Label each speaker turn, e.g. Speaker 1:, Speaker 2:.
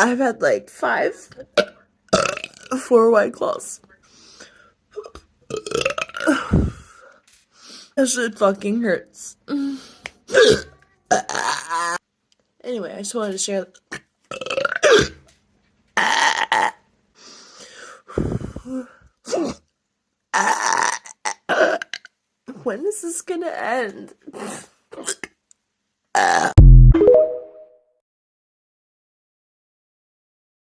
Speaker 1: I've had like 4 White Claws. That shit fucking hurts. Anyway, I just wanted to share. When is this gonna end?